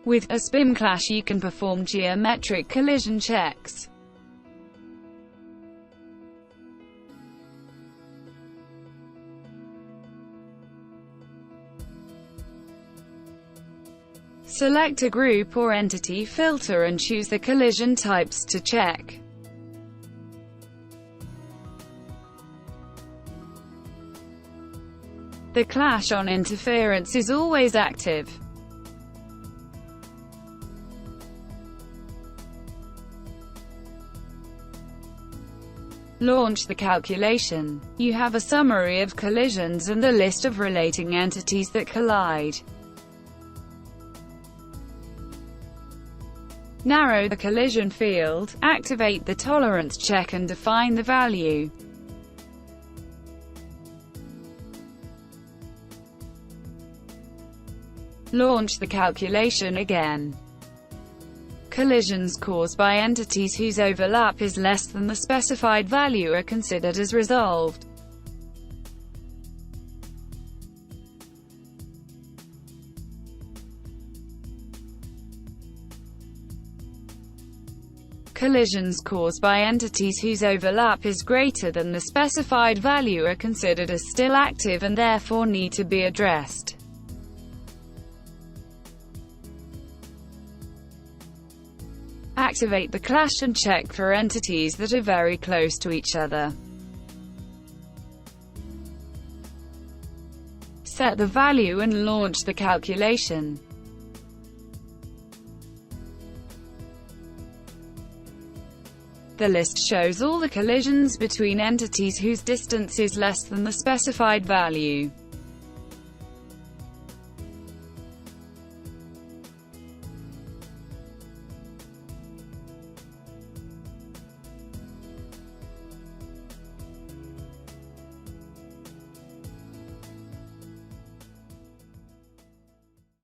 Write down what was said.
With usBIM.clash you can perform geometric collision checks. Select a group or entity filter and choose the collision types to check. The clash on interference is always active. Launch the calculation. You have a summary of collisions and a list of relating entities that collide. Narrow the collision field, activate the tolerance check and define the value. Launch the calculation again. Collisions caused by entities whose overlap is less than the specified value are considered as resolved. Collisions caused by entities whose overlap is greater than the specified value are considered as still active and therefore need to be addressed. Activate the clash and check for entities that are very close to each other. Set the value and launch the calculation. The list shows all the collisions between entities whose distance is less than the specified value.